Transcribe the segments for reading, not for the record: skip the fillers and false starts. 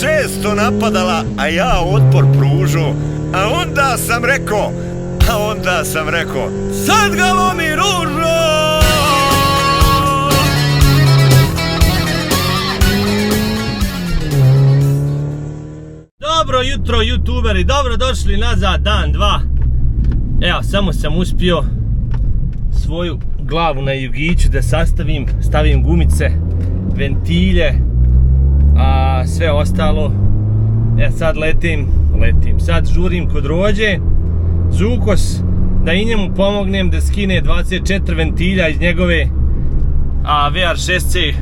često napadala, a ja otpor pružu. A onda sam rekao, sad ga lomi ružo! Dobro jutro, youtuberi, dobro došli nazad, dan, dva. Evo, samo sam uspio svoju glavu na jugiću da stavim gumice, ventilje, a sve ostalo. Sad letim, sad žurim kod Rođe, Zukos, da i njemu pomognem da skine 24 ventilja iz njegove VR6C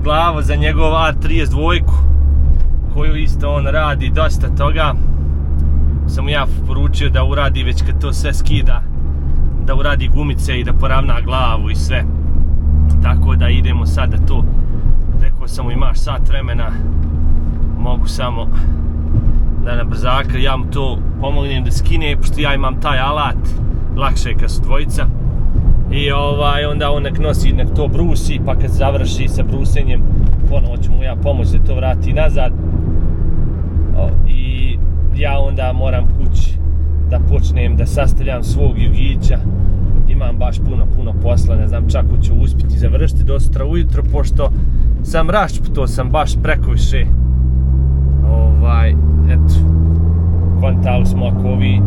glavu za njegov R32, koju isto on radi dosta toga. Sam mu ja poručio da uradi već kad to sve skida, da uradi gumice i da poravna glavu i sve. Tako da idemo sad da to, rekao sam mu imaš sat vremena, mogu samo da na brzaka ja mu to pomognem da skine, pošto ja imam taj alat, lakše je kad su dvojica. I onda on nek nosi, nek to brusi, pa kad završi sa brusenjem, ponovo ću mu ja pomoći da to vrati nazad. I ja onda moram kući da počnem da sastavljam svog jugića. Imam baš puno posla, ne znam čak ću uspjeti završiti do sutra ujutro, pošto sam raščupto sam baš preko više. Eto, kontali smo ako ovi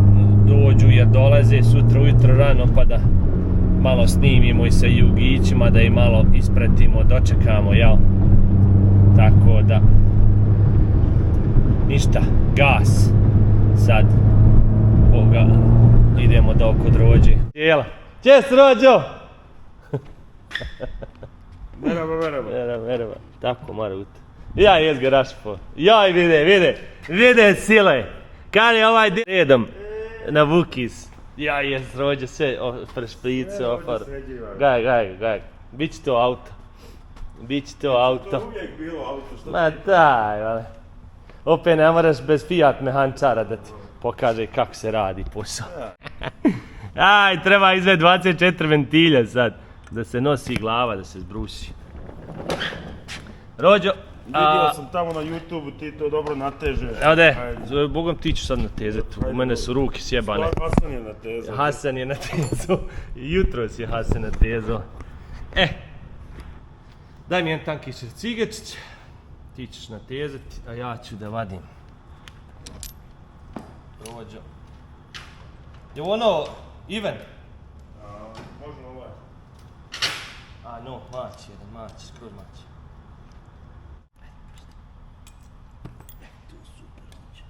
dođu jer dolaze sutra ujutro rano, pa da malo snimimo i sa jugićima, da i malo ispratimo, dočekamo, jel? Tako da ništa, gas sad idemo do kod Rođe. Jela, čes Rođo! Merhaba, tako mora uti. Ja jes ga rašpo, joj vide sile, kad je ovaj redom na Vukis. Ja jes Rođe sve prešprice, gaj, bit će to auto. To uvijek bilo auto što ma daj, vale. Opet ne moraš bez Fiat mehančara da ti pokaže kako se radi posao. Aj, treba izvesti 24 ventilja sad, da se nosi glava, da se zbrusi. Rođo, vidio sam tamo na YouTube, ti to dobro nateže. Evo de, bogom ti ću sad natezati, u mene su ruke sjebane. Hasan je natezao, jutros je Hasan natezao. Daj mi jedan tankić cigečić, ti ćeš natezati, a ja ću da vadim. Rođo. Je ono, Ivan? Možda ovaj. No, mać, skroz mać. Tu super Rođo.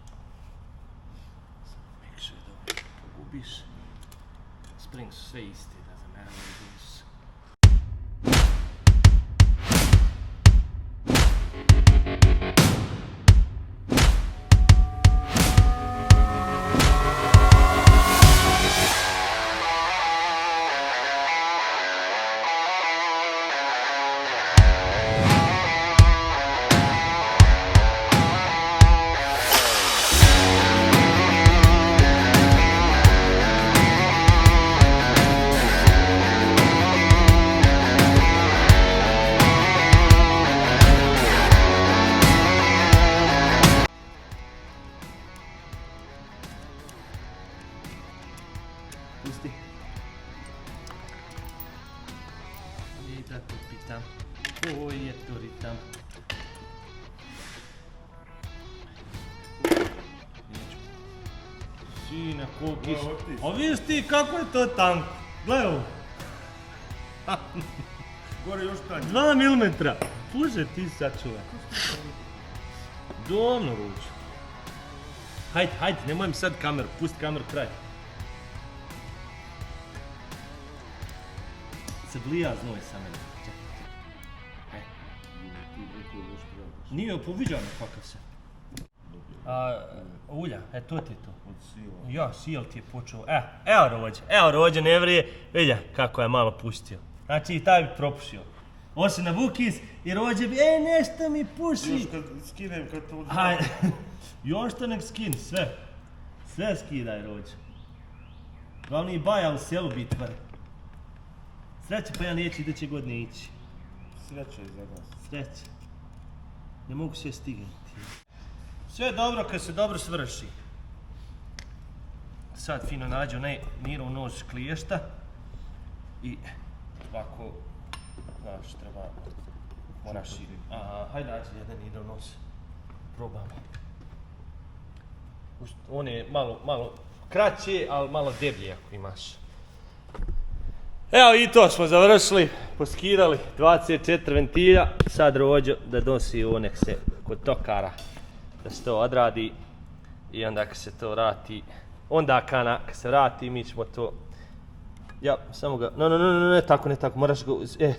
Mikše dobro, pogubiš. Spring su sve isti, da za mene vidiš. Pusti. I da te pitam, koji je to ritam? Sine, koliki su. A vidiš ti kako je to tanko? Gledaj ovo. Gore još tanje. 2 milimetra. Puže ti sačuvaj. Domno Rođo. Hajde, nemoj mi sad kameru, pusti kameru kraj. Se blija znoj sa mene. Nije, poviđa me kakav se. Ulja, to ti je to. Od sila. Ja, sil ti je počeo. Evo Rođe, ne vrije. Vidja kako je malo pustio. Znači i taj bi propušio. Osim na Vukis i Rođe bi, nešto mi puši. Još kad skinem, kad to uđe. Hajde, još to nek skini, sve. Sve skidaj Rođe. Glavni baja u selu biti tvare. Sreće, pa ja neću iduće godine ići. Sreća je za nas. Sreće. Ne mogu sve stignuti. Sve je dobro kad se dobro svrši. Sad fino nađe onaj Nirov nož kliješta i ovako, znaš, treba, moraš i... Hajde nađi jedan Nirov nož, probamo. On je malo kraće, ali malo deblje ako imaš. Evo i to smo završili, poskidali 24 ventilja, sad Rođo da dosi ovo nek se kod tokara da se to odradi i onda kad se to vrati, onda kad se vrati mi ćemo to, ja samo ga, ne tako, moraš ga,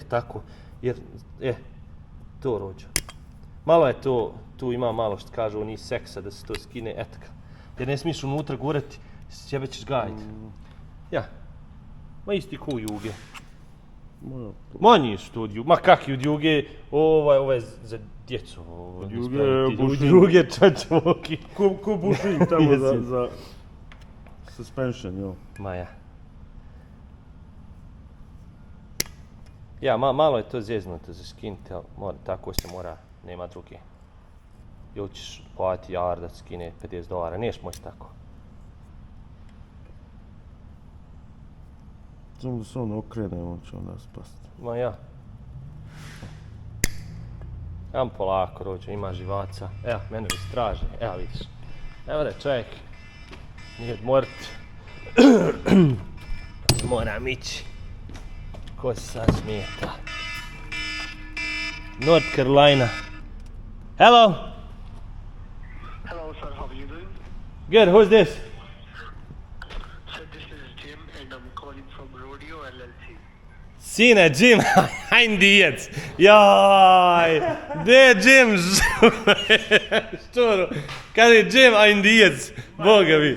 tako, jer, to Rođo. Malo je to, tu ima malo što kažu oni seksa da se to skine etka, jer ne smiješ unutra gurati, sebe ćeš gajiti. Ja. Ma isti ko u Juge. Manji su od Juge. Ma kakvi od Juge, ovo je za djecu. Od Juge Juge čačvoki. Ko bušin tamo za suspension, jo. Ma ja. Ja, malo je to zeznuto za skinti, ali tako se mora, nema druge. Ili ćeš platiti jar da skine $50, niješ moći tako. Samo da se on okrene, on će onda spasti. Ma ja. Evo polako, Rođo, ima živaca. Evo, mene već traže, evo vidiš. Evo da čovjek nije odmorit. Moram ići. Ko se sad smijeta? North Carolina. Hello. Hello, sir. How are you doing? Good, who's this? Sir, this is Jim, and I'm calling from Rodeo LLC. Sine, Jim, ein Dijec. Jaj, gdje Jim? Šturu. Kaže Jim, ein Dijec. Boga mi.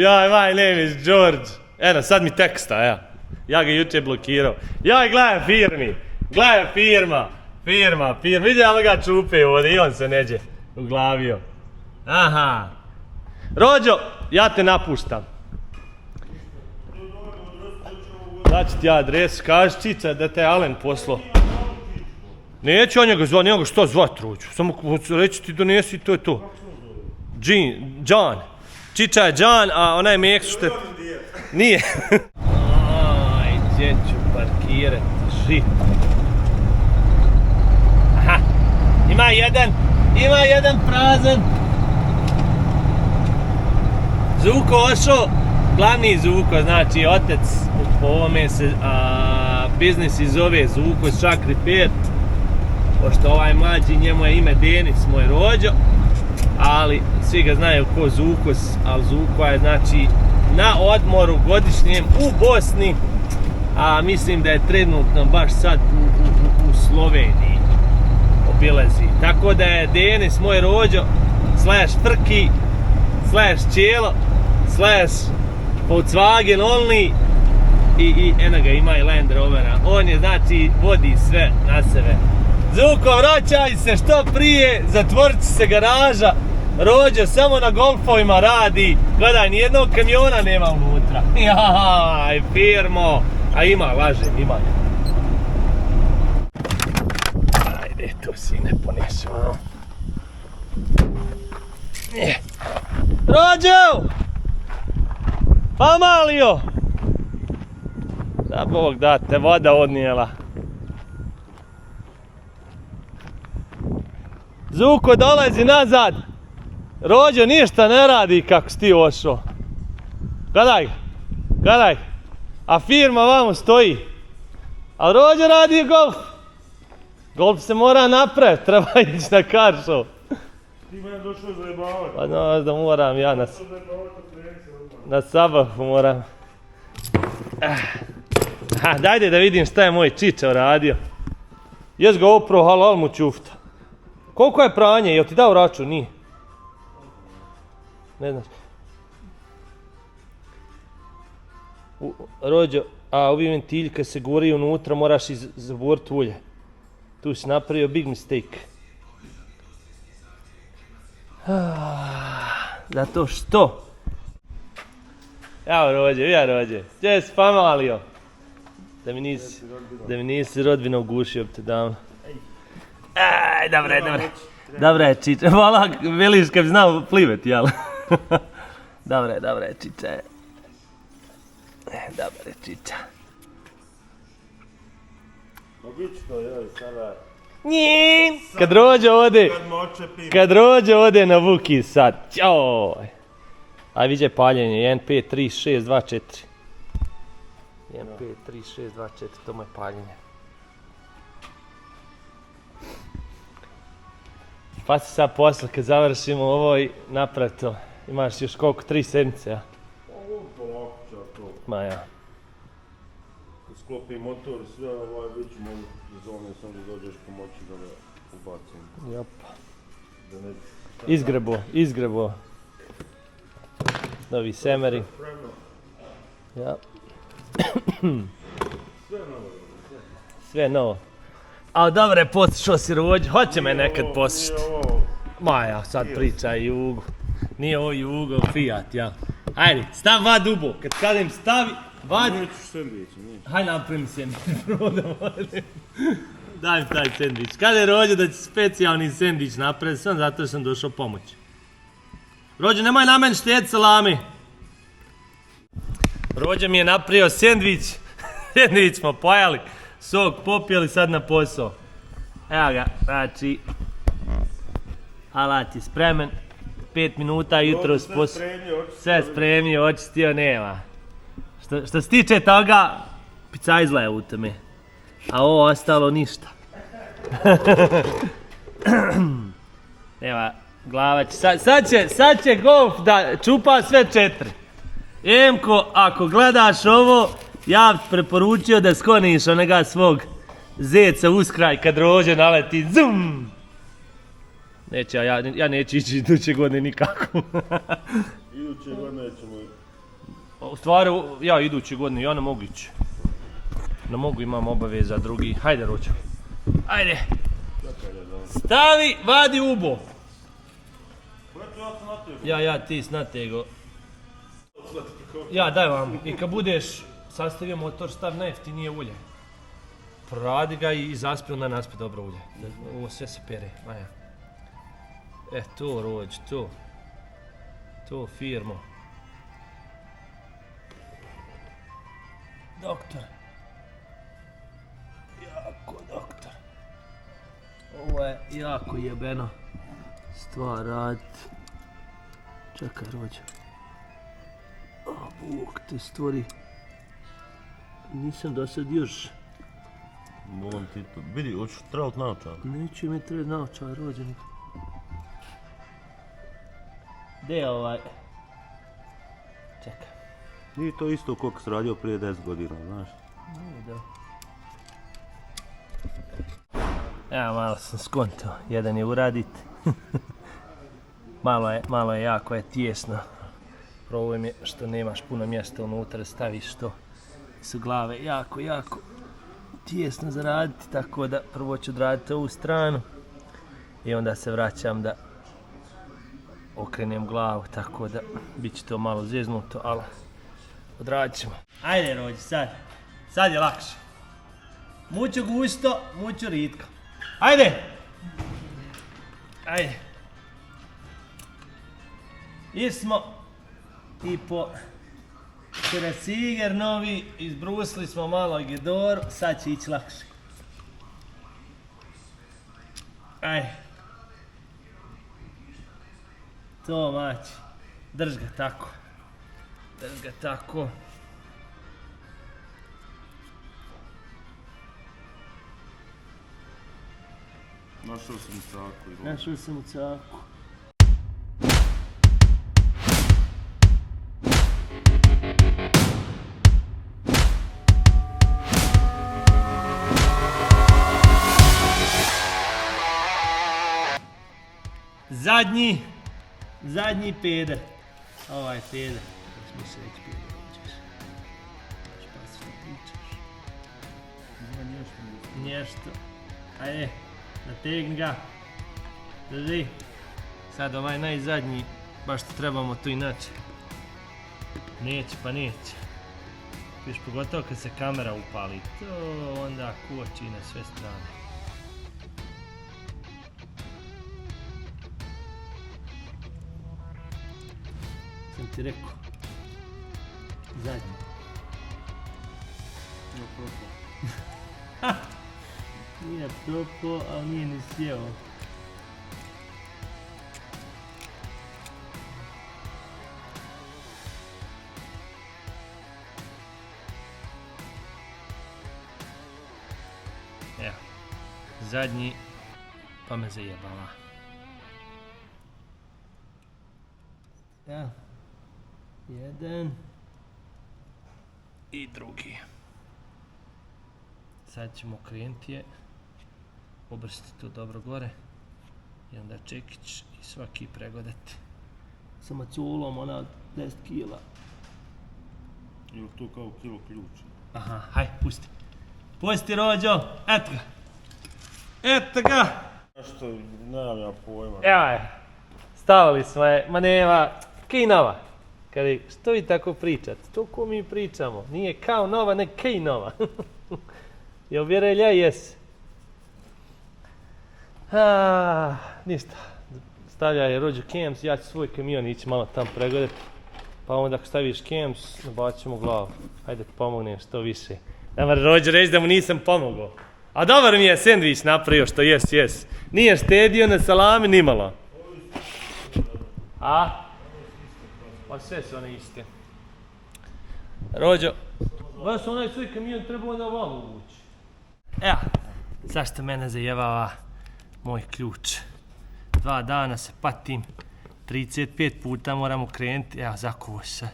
Jaj, my name is George. Eno, sad mi teksta, ja. Ja ga juče blokirao. Jaj, gledaj firmi. Gledaj firma. Vidjela ga čupe ovdje i on se neđe uglavio. Aha. Rođo, ja te napuštam. Daći ti ja adres, kaži Cica da te Alen poslao. Neću ja njega zvat, njega što zvat Rođu. Samo reći ti donesi i to je to. John. Čiča je John, a onaj Meksu što je... Nije. Aj, gdje ću parkirati, žit. Aha, ima jedan prazan. Zuko ošao, glavni Zuko, znači otec, po ovome se biznis i zove Zuko iz Čakri 5, pošto ovaj mlađi, njemu je ime Denis, moj Rođo, ali svi ga znaju ko Zukos, ali Zuko je znači na odmoru godišnjem u Bosni, a mislim da je trenutno baš sad u Sloveniji obilazi. Tako da je Denis, moj Rođo, / Frki, / Čelo, / Volkswagen only i eno ga ima i Land Rovera. On je znači vodi sve na sebe. Zuko, vraćaj se što prije, zatvorit se garaža. Rođo samo na golfovima radi. Gledaj, nijednog kamiona nema unutra. Jaj, firmo. A ima, lažem, ima. Ajde, tu sine ponesu. Rođo! Pamalio! Da Bog da te voda odnijela. Zuko dolazi nazad. Rođo ništa ne radi kako si ti ošao. Gledaj. A firma vamo stoji. A Rođo radi golf. Golf se mora napraviti, treba ići na car show. Ti mene došao zajebavati. Pa no, da moram ja na sabahu moram. Dajde da vidim šta je moj Čiča uradio. Jes ga oprao, halal mu čufta. Koliko je pranje, jel ti dao račun? Nije. Ne znaš. Rođo, a ovi ventilji kad se guraju unutra moraš zaboriti ulje. Tu si napravio big mistake. Zato što? Evo Rođe, gdje si pamalio? Da mi nisi rodbina ugušio bi te davno. Aj, dobre. Dobre, čiče, hvala, veliš kad bi znao plivati, jel? Dobre, čiče. Dobre, čiče. Obično, sada... Njim! Kad rođe ode na Vuki sad. Ćoj! Aj, viđe paljenje, 1, 5, 3, 6, 2, 4. 1, 5, 3, 6, 2, 4, to mu je paljenje. Pa si sad posle, kad završimo ovo i napravi to. Imaš još koliko, 3 sedmice, ja? Ovo polako ću to. Ma ja. Kad sklopim motor, sve već mogu zone, sam da dođeš pomoći da ga ubacim. Jop. Da ne... Izgrebo. Novi semeri. Ja. Sve novo. A dobro je poslušao si rođu, hoće me nekad poslušati. Ma ja, sad pričaj Jugo. Nije ovo Jugo, Fiat, ja. Ajde, stav vad dubo, kad kažem stavi, vad... Neću sandvić, neću. Hajde napravim sandvič, daj mi taj sandvič. Kada je Rođo da će specijalni sandvič napraviti, sam zato što sam došao pomoći. Rođo, nemoj na meni štet salami. Rođo mi je napravio sandvič, sandvič smo pojali, sok popijeli, sad na posao. Evo ga, znači, alat je spremen, 5 minuta jutro sve spremio, očistio, nema. Što se tiče toga, picajzla je u tome, a ovo ostalo ništa. Evo, glava će, sad će Golf da čupa sve 4. Emko, ako gledaš ovo, ja bih preporučio da skloniš onega svog zeca uskraj kad Rođe naleti, zum! Neće, ja neću ići iduće godine nikako. Iduće godine ćemo... U stvari, ja iduće godine, ja ne mogu ići. Ne mogu, imam obaveza drugi. Hajde, Rođo. Ajde. Stavi, vadi ubo. Ja, ti snatego. Ja, daj vam. I kad budeš sastavio motor, stav najjeftinije ulje. Proradi ga i zaspi, onda naspi dobro ulje. Ovo sve se pere. Maja. To, Rođ, to. To, firmo. Doktor. Jako doktor. Ovo je jako jebeno stvar raditi. Čekaj, Rođo. Bog te stvori. Nisam do sad još. Molim ti to. Vidi, hoću trebati naočar. Neće mi trebati naočar, Rođeni. Gdje je ovaj? Čekaj. Nije to isto koliko se radio prije 10 godina, znaš? Nije da. Evo, malo sam skontao. Jedan je uradit. Malo je jako je tijesno. Problem je što nemaš puno mjesta unutra, staviš to. Su glave jako tijesno za raditi, tako da prvo ću odraditi ovu stranu i onda se vraćam da okrenem glavu, tako da bit će to malo zeznuto, ali odradit ćemo. Ajde, Rođe, sad je lakše. Muću gusto, muću ritko. Ajde! Ismo i po Kreciger novi, izbrusili smo malo Gedoru, sad će ići lakše. To maći, drž ga tako. Našao sam u caku. Zadnji peder. Ovaj peder. Smo se već peder uđeš. Pa se što pričaš. Nešto. Ajde, nategni ga. Drži. Sad ovaj najzadnji, baš što trebamo tu inače. Neće. Viš pogotovo kad se kamera upali. To onda koči na sve strane. Sam ti rekao. Zadnji. Nije propao, ali nije ni sjeo. Evo, zadnji, pa me zajebala. Ja, jedan i drugi. Sad ćemo krenuti je, obrstiti to dobro gore i onda čekić i svaki pregodati. Sa maculom, ona 10 kila. Ili tu kao kilo ključa? Aha, haj, pusti. Pusti, Rođo, eto ga. Eto ga! Što, nemam ja pojma. Evo je, stavili smo je, ma nema, kaj nova. Kaže, što vi tako pričate? To ko mi pričamo, nije kao nova, ne kaj nova. Jel vjerelja? Jes. Ništa. Stavljaj Rođo Cams, ja ću svoj kamion ići malo tam pregledati. Pa onda ako staviš Cams, nabacit ćemo glavu. Hajde ti pomognem što više. Nema Rođo reći da mu nisam pomogao. A dobar mi je sendvič napravio što jes. Nije štedio na salami nimalo. A? Pa sve su one iste. Rođo, vas onaj svoj kamion treba onda vam uvući. Evo, zašto mene zajebava moj ključ. 2 dana se patim, 35 puta moramo krenuti, evo zakuvo se.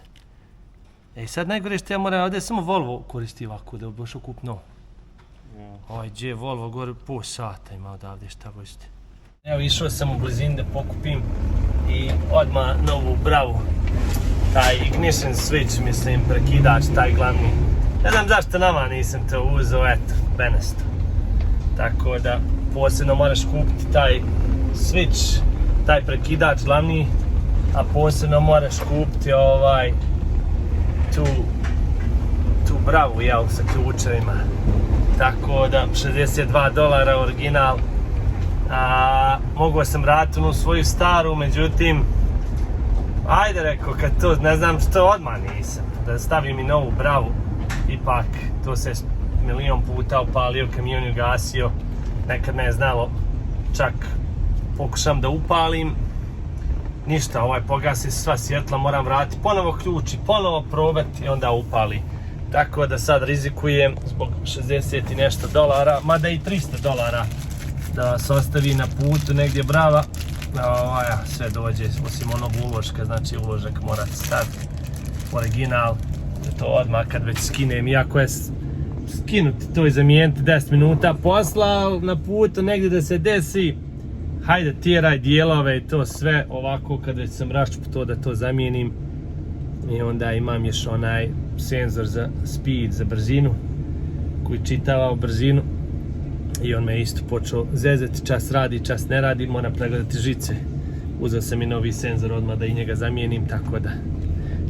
I sad najgore što ja moram ovdje samo Volvo koristi ovako da bi došao kup novo. Ovaj gdje Volvo gore pol sata ima odavde šta hoćete. Evo išao sam u blizini da pokupim i odmah novu bravu. Taj ignition switch, mislim, prekidač, taj glavni. Ne znam zašto nama nisam to uzeo, eto, benesto. Tako da posebno moraš kupiti taj switch, taj prekidač glavni, a posebno moraš kupiti tu bravu, jel, sa ključevima. Tako da, $62 original. Mogao sam vratiti u svoju staru, međutim, ajde rekao, kad to, ne znam što odmah nisam, da stavim i novu bravu, ipak to se milion puta upalio, kamion je gasio, nekad ne je znalo, čak pokušam da upalim, ništa, pogasi sva svjetla, moram vratiti, ponovo ključ i ponovo probati i onda upali. Tako da sad rizikujem zbog 60 i nešto dolara, mada i $300 da se ostavi na putu negdje brava, sve dođe osim onog uložka, znači uložak morate staviti original, to odmah kad već skinem, iako je skinuti to i zamijeniti 10 minuta posla na putu negdje da se desi, hajde tjeraj dijelove i to sve ovako kad već sam raščupao da to zamijenim i onda imam još onaj senzor za speed, za brzinu koji čitava brzinu i on me isto počeo zezati, čas radi, čas ne radi, moram pregledati žice. Uzeo sam i novi senzor odmah da i njega zamijenim, tako da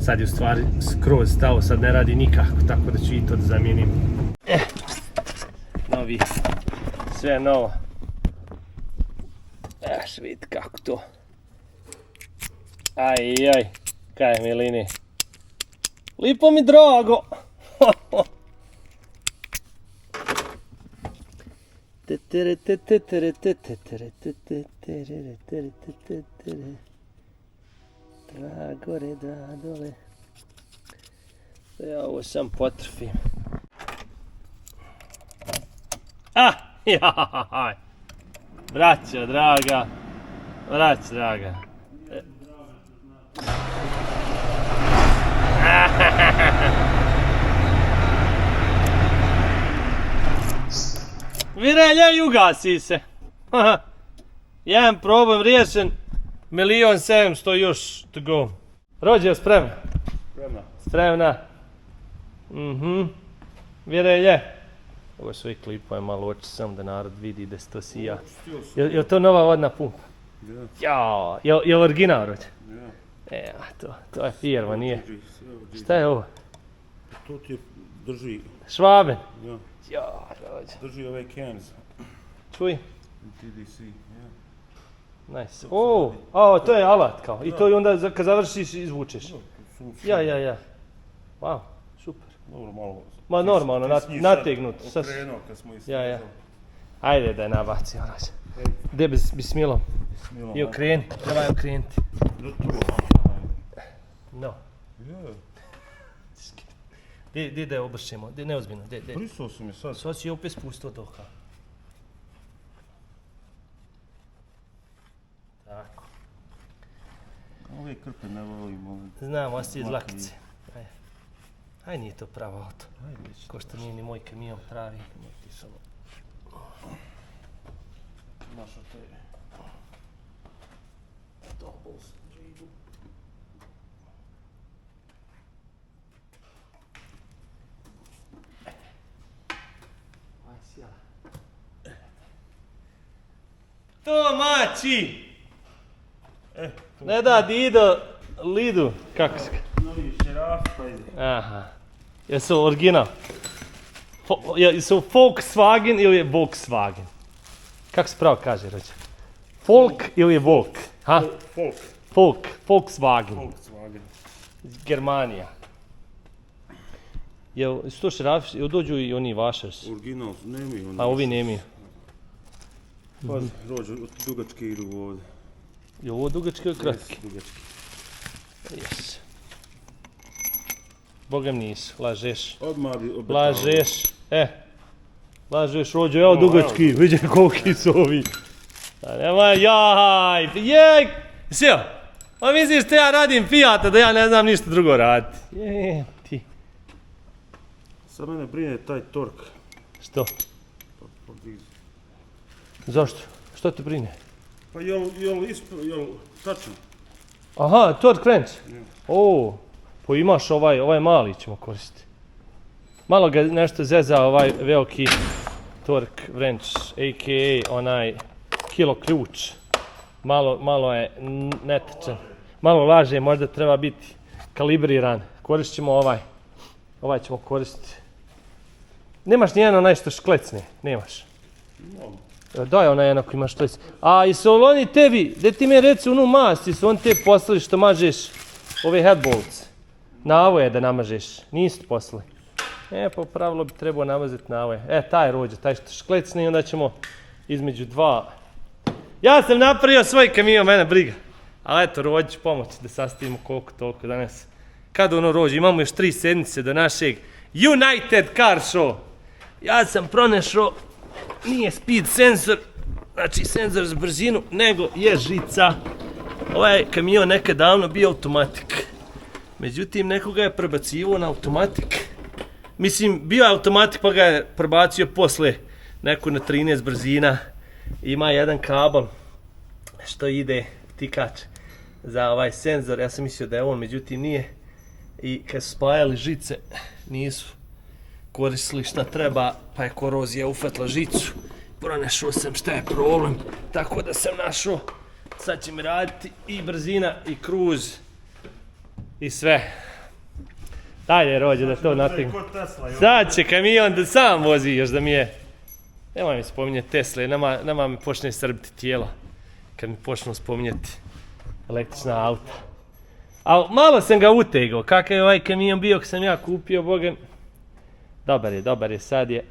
sad je u stvari skroz stao, sad ne radi nikako, tako da ću i to da zamijenim. Novi, sve novo. Vidite kako to. Aj, kaj milini. Lipo mi drago. Dva gore, dva dole. Ja ovo sam potrfim. Jaj. Braćo draga. Virelja i ugasi se. Jedan problem riješen, 1.700.000 još to go. Rođe, spremna? Spremna. Virelje. Ovo su i klipove, malo oči sam da narod vidi da se to sija. Je to nova vodna pumpa? Ja. Je original, Rođe? Ja. To je firma, nije. Šta je ovo? To ti drži. Švaben? Ja, Rođe. Drži ove cans. Čuj. TDC, ja. Nice. To je alat kao. I to i onda kad završiš izvučeš. Ja. Wow, super. Dobro, malo. Ma normalno, nategnut. Okrenuo kad smo Ja. Ajde da je nabaci onaj. Gdje bismilom. I okreni, treba je okrenuti. No. Gdje da je obršemo? Neozbiljno. Prisao sam je sad. Sad si je opet spustio to kao. Tako. Ove krpe ne volim. Znam, osti iz lakice. Aj, nije to pravo auto. Ko što nije ni moj kamion pravi. Ti samo. Našo te doubles džigu. Aj, sjela. To mači! Ne da Dido Lidu, kako se? Novi šeraf, pa ide. Aha. Jesu original? Jesu Volkswagen ili je Volkswagen? Kako se pravo kaže, rođe? Folk ili je Volk? Ha? Volkswagen. Germanija. Jel su to šerafi, jel dođu i oni vašers? Original, nemi oni. A ovi nemi. Pazi, rođe, dugački idu ovdje. Je ovo dugački ili kratki? Dugački. Jes. Bogem nisu, lažeš. Odmah bi obetavao. Lažeš. Lažeš, rođe, evo dugački, vidim koliki su ovi. Nemoj, jej! Sjel, pa misliš da ja radim Fijata, da ja ne znam ništa drugo raditi. Ti. Sad mene brine taj tork. Što? Zašto? Što te brine? Pa jel tačno? Aha, tork wrench. Pa imaš ovaj mali ćemo koristiti. Malo ga nešto zeza ovaj veliki tork wrench, a.k.a. onaj kilo ključ. Malo je netačan. Malo laže, možda treba biti kalibriran. Koristit ćemo ovaj. Ovaj ćemo koristiti. Nemaš nijedno nešto šklecne? Nemaš? Daj onaj jedno koji imaš šklecne. A jesu li oni tebi, gdje ti mi reci onu mast, jesu oni tebi poslali što mažeš ove headbolts? Na ovo je da namažeš, niste poslali. Pa u pravilu bi trebao namazati na ovo. Taj rođe, taj što šklecne i onda ćemo između dva. Ja sam napravio svoj kamion, mene briga. Ali eto, rođe ću pomoći da sastavimo koliko toliko danas. Kad ono rođe, imamo još 3 sedmice do našeg United Car Show. Ja sam pronašao, nije speed sensor, znači senzor za brzinu, nego je žica. Ovaj kamion nekad davno bio automatik. Međutim, nekoga je prebacivo na automatik. Mislim, bio je automatik pa ga je prebacio posle neku na 13 brzina. Ima jedan kabel što ide tikač za ovaj senzor. Ja sam mislio da je on, međutim nije. I kad su spajali žice, nisu koristili šta treba, pa je korozija ufatla žicu. Pronašao sam šta je problem, tako da sam našao. Sad će mi raditi i brzina i kruz i sve. Dalje rođe da to nategnu. Sad će kamion da sam vozi još da mi je. Nemoj mi spominjati Tesla, nama mi počne srbiti tijelo. Kad mi počnu spominjati električna auta. Ali malo sam ga utegao, kakav je ovaj kamion bio kad sam ja kupio, Boga. Dobar je, sad je.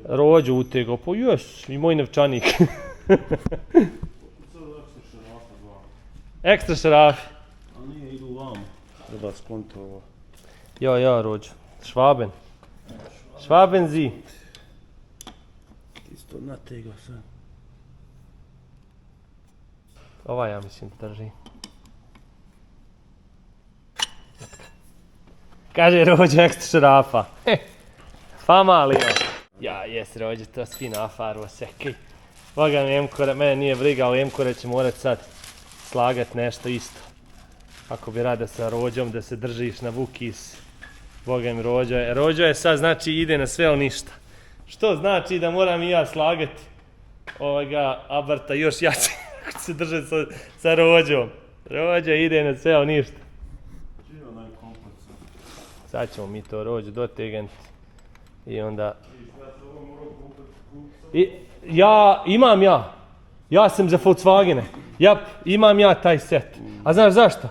Rođu utegao, pa jes, i moj novčanik. Ekstra šarafi. A nije, idu vamo. Treba skonto ovo. Jo, rođu. Švaben zi. Isto nategao sad. Ova ja mislim drži. Kaže rođu ekstra šarafa. Famalio. Ja, jes rođu, to svi nafaru osekaj. Boga mi Emkore, mene nije briga, ali Emkore će morat sad slagat nešto isto. Ako bi rada sa rođom da se držiš na vukis. Boga mi rođo je sad znači ide na sve o ništa. Što znači da moram i ja slagati ovoga abarta još jače ako se drže sa rođom. Rođa ide na sve o ništa. Sad ćemo mi to rođu dotegnuti i onda... Imam ja. Ja sam za Volkswagene. Jap, imam ja taj set. A znaš zašto?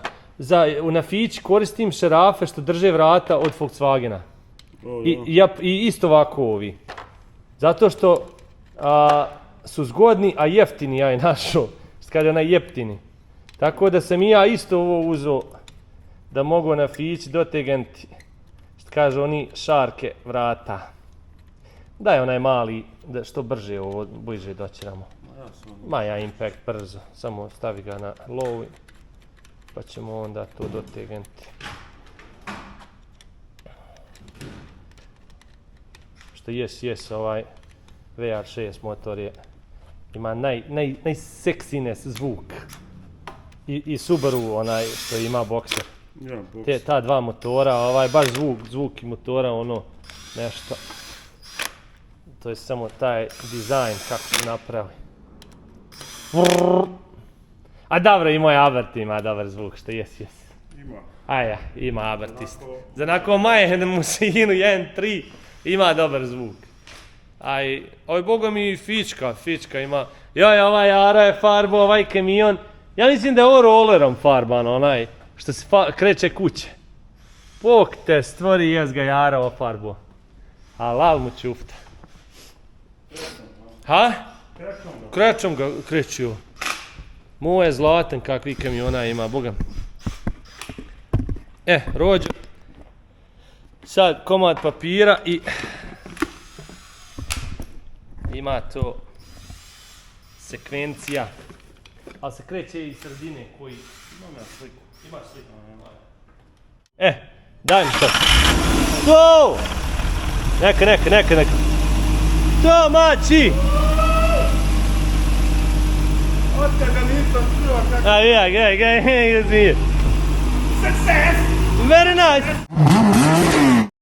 Na Fići koristim šarafe što drže vrata od Volkswagena. I isto ovako ovi. Zato što su zgodni, a jeftini ja je našao. Što kaže onaj jeftini. Tako da sam i ja isto ovo uzeo da mogu na Fići dotegnuti. Što kaže oni šarke vrata. Daj onaj mali, da što brže ovo bliže doćeramo. Maja Impact brzo, samo stavi ga na low pa ćemo onda to dotegnuti. Što jes ovaj VR6 motor ima najseksines zvuk. I Subaru onaj što ima Boxer. Ja, Ta dva motora, baš zvuk i motora ono nešto. To je samo taj dizajn kako su napravili. A dobro, i moj Abert ima dobar zvuk, što jes. Ima. Aja, ima Abert isto. Za nakon maje musinu 1.3 ima dobar zvuk. Oj, boga mi Fićka ima. Ovaj Jara je farbo, ovaj kamion. Ja mislim da je ovo rollerom farban, onaj što se kreće kuće. Bog te stvori, jes ga Jara ovo farbo. Alal mu čufta. Ha? Krećom ga kreću. Moj je zlatan kakvi kamiona ima, boga. Rođo. Sad komad papira i ima to sekvencija. Ali se kreće iz sredine koji... Imam ja sliku. Imaš sliku? Daj mi to. Go! Neka. To mači! Otka ga nisam čuo kako... Gaj, success! Very nice!